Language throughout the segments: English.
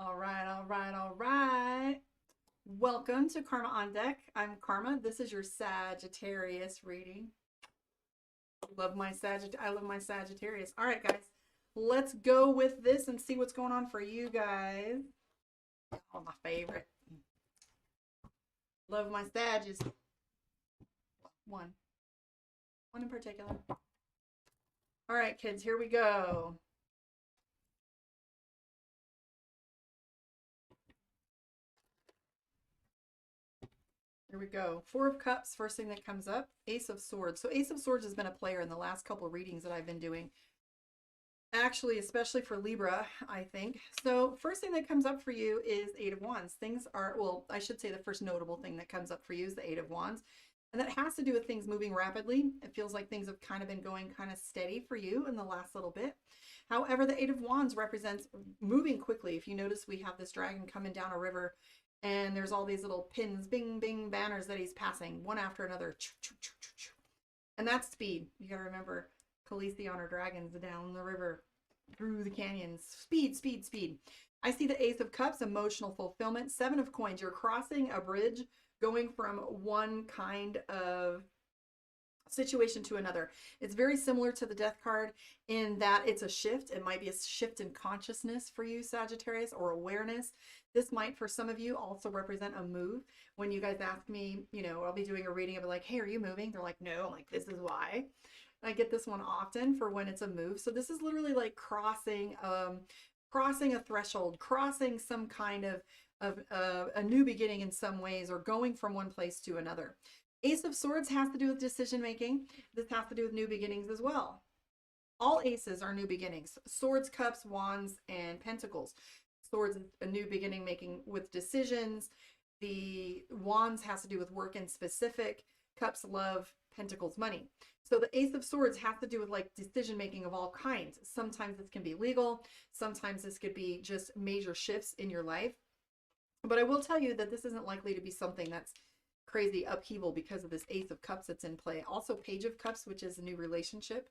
All right, all right, all right. Welcome to Karma on Deck. I'm Karma. This is your Sagittarius reading. I love my Sagittarius. All right, guys. Let's go with this and see what's going on for you guys. Oh, my favorite. Love my Sagittarius. One. One in particular. All right, kids, here we go. Here we go. Four of Cups, first thing that comes up. Ace of Swords. So Ace of Swords has been a player in the last couple of readings that I've been doing. Actually, especially for Libra, I think. So first thing that comes up for you is Eight of Wands. Things are, well, I should say the first notable thing that comes up for you is the Eight of Wands. And that has to do with things moving rapidly. It feels like things have kind of been going kind of steady for you in the last little bit. However, the Eight of Wands represents moving quickly. If you notice, we have this dragon coming down a river and there's all these little pins, bing, bing, banners that he's passing one after another. And that's speed. You got to remember, Khaleesi on her dragons down the river, through the canyons. Speed, speed, speed. I see the Ace of Cups, emotional fulfillment. Seven of Coins. You're crossing a bridge, going from one kind of situation to another. It's very similar to the Death card in that it's a shift. It might be a shift in consciousness for you, Sagittarius, or awareness. This might, for some of you, also represent a move. When you guys ask me, you know, I'll be doing a reading, I'll be like, hey, are you moving? They're like, no. I'm like, this is why. I get this one often for when it's a move. So this is literally like crossing a threshold, crossing some kind of a new beginning in some ways, or going from one place to another. Ace of Swords has to do with decision making. This has to do with new beginnings as well. All aces are new beginnings. Swords, Cups, Wands, and Pentacles. Swords, a new beginning making with decisions. The Wands has to do with work in specific. Cups, love. Pentacles, money. So the Ace of Swords has to do with like decision making of all kinds. Sometimes this can be legal. Sometimes this could be just major shifts in your life. But I will tell you that this isn't likely to be something that's crazy upheaval because of this Ace of Cups that's in play. Also Page of Cups, which is a new relationship.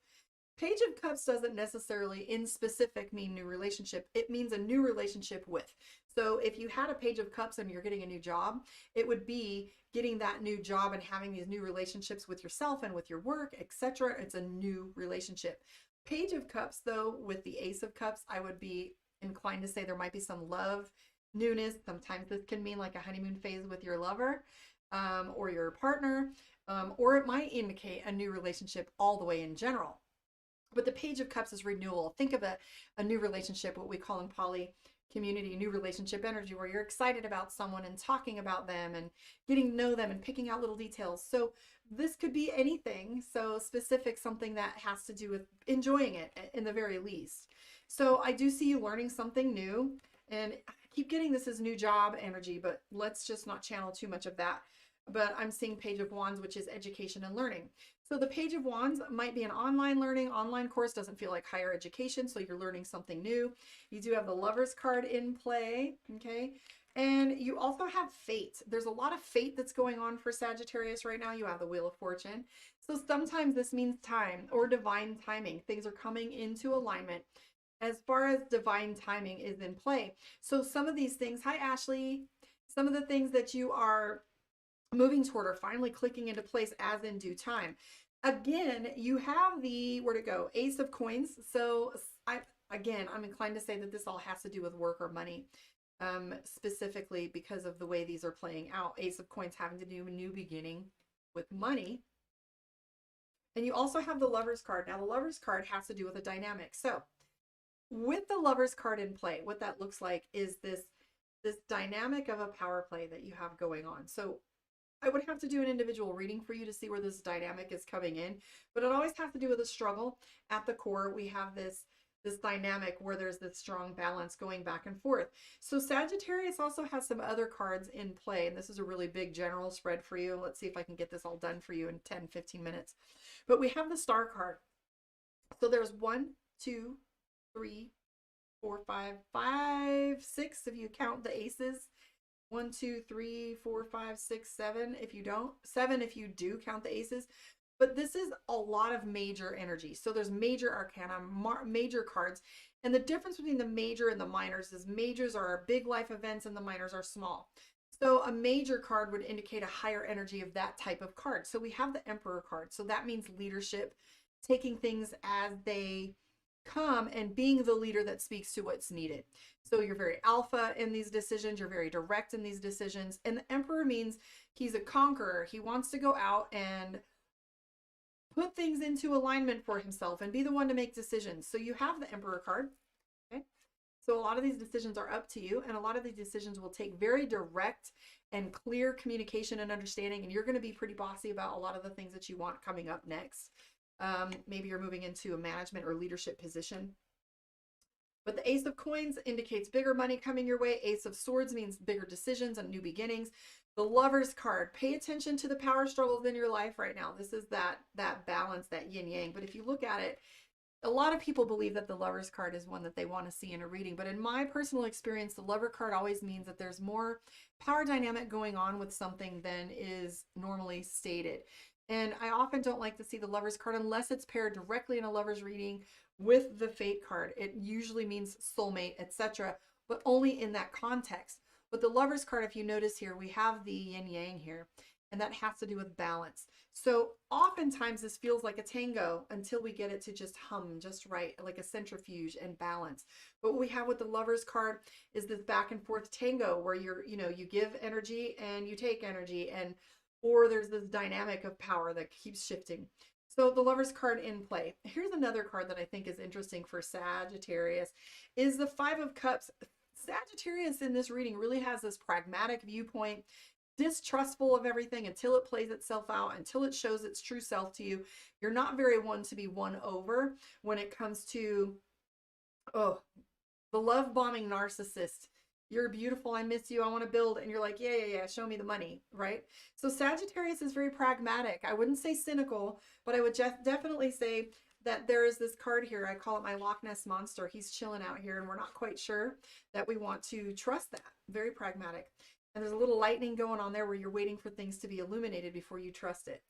Page of Cups doesn't necessarily in specific mean new relationship. It means a new relationship with. So if you had a Page of Cups and you're getting a new job, it would be getting that new job and having these new relationships with yourself and with your work, etc. It's a new relationship. Page of Cups, though, with the Ace of Cups, I would be inclined to say there might be some love, newness. Sometimes this can mean like a honeymoon phase with your lover or your partner, or it might indicate a new relationship all the way in general. But the Page of Cups is renewal. Think of a new relationship, what we call in poly community, new relationship energy, where you're excited about someone and talking about them and getting to know them and picking out little details. So this could be anything. So specific, something that has to do with enjoying it in the very least. So I do see you learning something new, and I keep getting this as new job energy, but let's just not channel too much of that. But I'm seeing Page of Wands, which is education and learning. So the Page of Wands might be an online learning. Online course doesn't feel like higher education, so you're learning something new. You do have the Lovers card in play, okay? And you also have fate. There's a lot of fate that's going on for Sagittarius right now. You have the Wheel of Fortune. So sometimes this means time or divine timing. Things are coming into alignment as far as divine timing is in play. So some of these things, hi Ashley, some of the things that you are moving toward are finally clicking into place as in due time. Again, you have the, where'd it go? Ace of Coins. So I'm inclined to say that this all has to do with work or money, specifically because of the way these are playing out. Ace of Coins having to do a new beginning with money. And you also have the Lovers card. Now the Lovers card has to do with a dynamic. So with the Lovers card in play, what that looks like is this dynamic of a power play that you have going on. So I would have to do an individual reading for you to see where this dynamic is coming in, but it always has to do with a struggle. At the core, we have this dynamic where there's this strong balance going back and forth. So Sagittarius also has some other cards in play, and this is a really big general spread for you. Let's see if I can get this all done for you in 10-15 minutes. But we have the Star card. So there's 1, 2, 3, 4, 5, 6 if you count the aces. 1, 2, 3, 4, 5, 6, 7 if you don't. 7 if you do count the aces. but this is a lot of major energy. So there's major arcana, major cards. And the difference between the major and the minors is majors are big life events and the minors are small. So a major card would indicate a higher energy of that type of card. So we have the Emperor card. So that means leadership, taking things as they come and being the leader that speaks to what's needed. So you're very alpha in these decisions. You're very direct in these decisions. And the Emperor means he's a conqueror. He wants to go out and put things into alignment for himself and be the one to make decisions. So you have the Emperor card. Okay. So a lot of these decisions are up to you, and a lot of these decisions will take very direct and clear communication and understanding, and you're going to be pretty bossy about a lot of the things that you want coming up next. Maybe you're moving into a management or leadership position. But the Ace of Coins indicates bigger money coming your way. Ace of Swords means bigger decisions and new beginnings. The Lover's card, pay attention to the power struggles in your life right now. This is that balance, that yin yang. But if you look at it, a lot of people believe that the Lover's card is one that they want to see in a reading. But in my personal experience, the Lover card always means that there's more power dynamic going on with something than is normally stated. And I often don't like to see the Lover's card unless it's paired directly in a Lover's reading with the Fate card. It usually means soulmate, etc., but only in that context. But the Lover's card, if you notice here, we have the yin yang here, and that has to do with balance. So oftentimes this feels like a tango until we get it to just hum just right, like a centrifuge and balance. But what we have with the Lover's card is this back and forth tango where you give energy and you take energy, and or there's this dynamic of power that keeps shifting. So the Lover's card in play. Here's another card that I think is interesting for Sagittarius is the Five of Cups. Sagittarius in this reading really has this pragmatic viewpoint, distrustful of everything until it plays itself out, until it shows its true self to you. You're not very one to be won over when it comes to, the love bombing narcissist. You're beautiful, I miss you, I want to build, and you're like, yeah, show me the money, right? So Sagittarius is very pragmatic. I wouldn't say cynical, but I would definitely say that there is this card here. I call it my Loch Ness Monster. He's chilling out here, and we're not quite sure that we want to trust that. Very pragmatic. And there's a little lightning going on there where you're waiting for things to be illuminated before you trust it.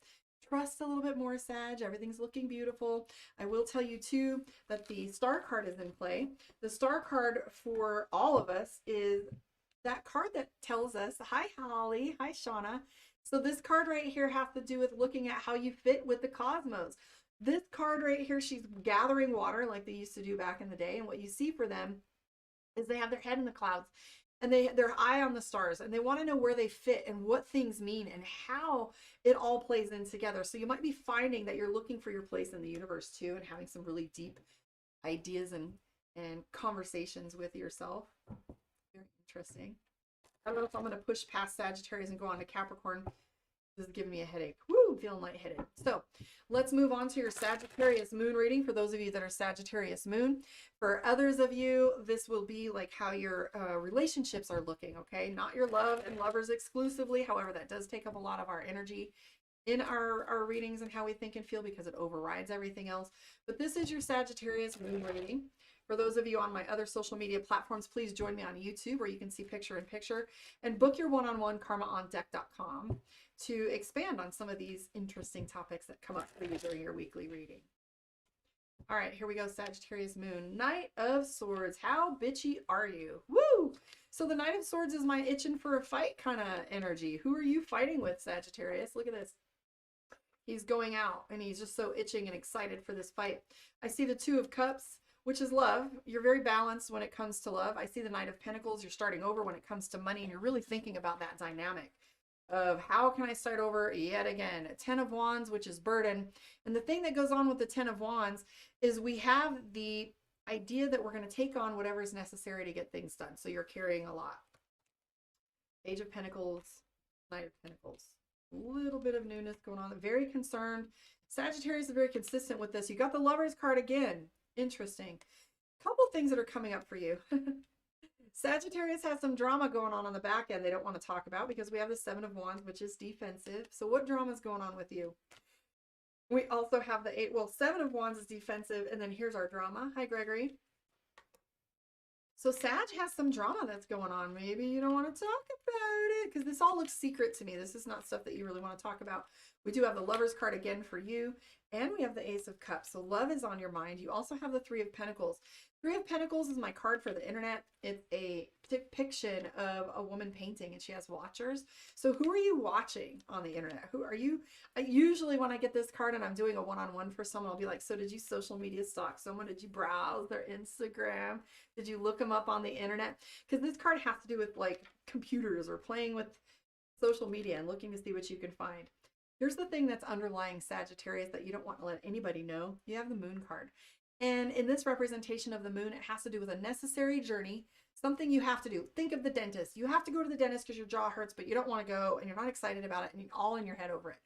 Trust a little bit more, Sag. Everything's looking beautiful. I will tell you too that the Star card is in play. The Star card for all of us is that card that tells us, hi Holly, hi Shauna. So this card right here has to do with looking at how you fit with the cosmos. This card right here, she's gathering water like they used to do back in the day. And what you see for them is they have their head in the clouds and their eye on the stars, and they want to know where they fit and what things mean and how it all plays in together. So you might be finding that you're looking for your place in the universe too, and having some really deep ideas and conversations with yourself. Very interesting. I don't know if I'm going to push past Sagittarius and go on to Capricorn. This is giving me a headache. Woo, feeling lightheaded. So let's move on to your Sagittarius moon reading for those of you that are Sagittarius moon. For others of you, this will be like how your relationships are looking, okay? Not your love and lovers exclusively. However, that does take up a lot of our energy in our readings and how we think and feel because it overrides everything else. But this is your Sagittarius moon reading. For those of you on my other social media platforms, please join me on YouTube where you can see picture-in-picture, and book your one-on-one karmaondeck.com to expand on some of these interesting topics that come up for you during your weekly reading. All right, here we go, Sagittarius moon. Knight of Swords. How bitchy are you? Woo! So the Knight of Swords is my itching for a fight kind of energy. Who are you fighting with, Sagittarius? Look at this. He's going out and he's just so itching and excited for this fight. I see the Two of Cups, which is love. You're very balanced when it comes to love. I see the Knight of Pentacles. You're starting over when it comes to money, and you're really thinking about that dynamic of how can I start over yet again. Ten of Wands, which is burden. And the thing that goes on with the Ten of Wands is we have the idea that we're going to take on whatever is necessary to get things done. So you're carrying a lot. Page of Pentacles, Knight of Pentacles. A little bit of newness going on. Very concerned. Sagittarius is very consistent with this. You got the Lover's card again. Interesting. Couple things that are coming up for you. Sagittarius has some drama going on the back end they don't want to talk about because we have the Seven of Wands, which is defensive. So what drama is going on with you? We also have the Seven of Wands is defensive, and then here's our drama. Hi, Gregory. So Sag has some drama that's going on. Maybe you don't want to talk about it because this all looks secret to me. This is not stuff that you really want to talk about. We do have the Lover's card again for you, and we have the Ace of Cups. So love is on your mind. You also have the Three of Pentacles. Three of Pentacles is my card for the internet. It's a depiction of a woman painting, and she has watchers. So who are you watching on the internet? Who are you? Usually when I get this card and I'm doing a one-on-one for someone, I'll be like, so did you social media stalk someone? Did you browse their Instagram? Did you look them up on the internet? Because this card has to do with like computers or playing with social media and looking to see what you can find. Here's the thing that's underlying Sagittarius that you don't want to let anybody know. You have the Moon card. And in this representation of the moon, it has to do with a necessary journey, something you have to do. Think of the dentist. You have to go to the dentist because your jaw hurts, but you don't want to go and you're not excited about it and you're all in your head over it.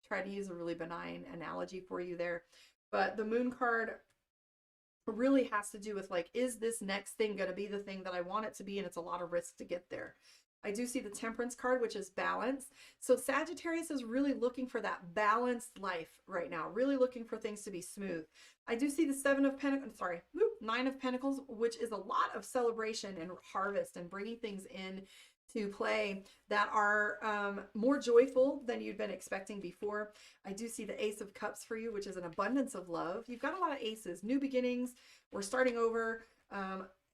Try to use a really benign analogy for you there. But the Moon card really has to do with like, is this next thing going to be the thing that I want it to be? And it's a lot of risk to get there. I do see the Temperance card, which is balance. So Sagittarius is really looking for that balanced life right now, really looking for things to be smooth. I do see the Nine of Pentacles, which is a lot of celebration and harvest and bringing things in to play that are more joyful than you'd been expecting before. I do see the Ace of Cups for you, which is an abundance of love. You've got a lot of aces, new beginnings, we're starting over.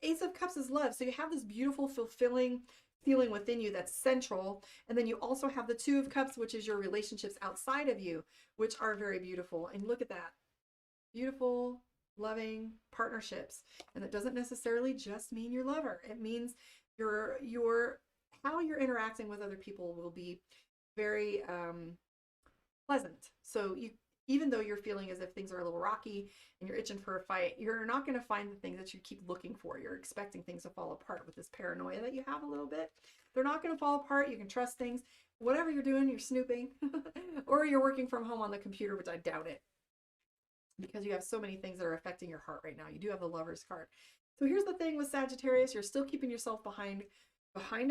Ace of Cups is love. So you have this beautiful, fulfilling feeling within you that's central. And then you also have the Two of Cups, which is your relationships outside of you, which are very beautiful. And look at that. Beautiful, loving partnerships. And that doesn't necessarily just mean your lover. It means how you're interacting with other people will be very pleasant. So even though you're feeling as if things are a little rocky and you're itching for a fight, you're not going to find the things that you keep looking for. You're expecting things to fall apart with this paranoia that you have a little bit. They're not going to fall apart. You can trust things. Whatever you're doing, you're snooping or you're working from home on the computer, which I doubt it because you have so many things that are affecting your heart right now. You do have the Lover's card. So here's the thing with Sagittarius. You're still keeping yourself behind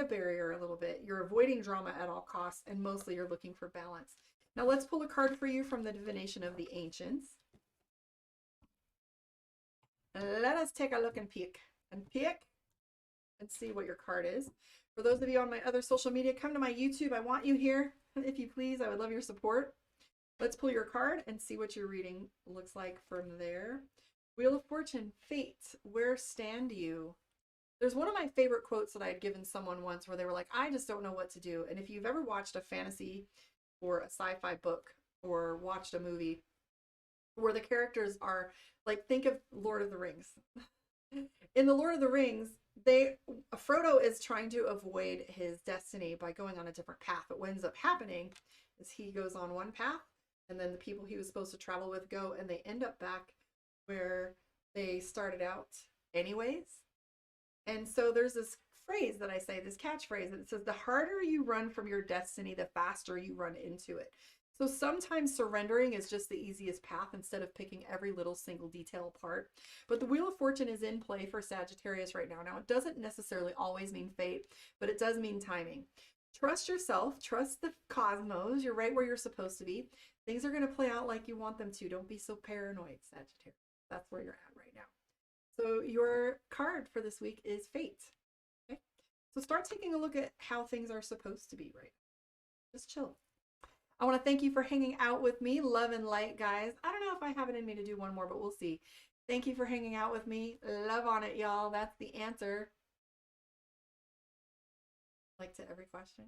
a barrier a little bit. You're avoiding drama at all costs, and mostly you're looking for balance. Now let's pull a card for you from the divination of the ancients. Let us take a look and peek and see what your card is. For those of you on my other social media, come to my YouTube. I want you here, if you please. I would love your support. Let's pull your card and see what your reading looks like from there. Wheel of Fortune, fate, where stand you? There's one of my favorite quotes that I had given someone once where they were like, I just don't know what to do. And if you've ever watched a fantasy or a sci-fi book or watched a movie where the characters are like, think of Lord of the Rings. In the Lord of the Rings, Frodo is trying to avoid his destiny by going on a different path. But what ends up happening is he goes on one path and then the people he was supposed to travel with go and they end up back where they started out anyways. And so there's this phrase that I say, this catchphrase, that says, the harder you run from your destiny, the faster you run into it. So sometimes surrendering is just the easiest path instead of picking every little single detail apart. But the Wheel of Fortune is in play for Sagittarius right now. Now, it doesn't necessarily always mean fate, but it does mean timing. Trust yourself, trust the cosmos. You're right where you're supposed to be. Things are going to play out like you want them to. Don't be so paranoid, Sagittarius. That's where you're at right now. So your card for this week is fate. Okay? So start taking a look at how things are supposed to be right now. Just chill. I want to thank you for hanging out with me. Love and light, guys. I don't know if I have it in me to do one more, but we'll see. Thank you for hanging out with me. Love on it, y'all. That's the answer. Like to every question.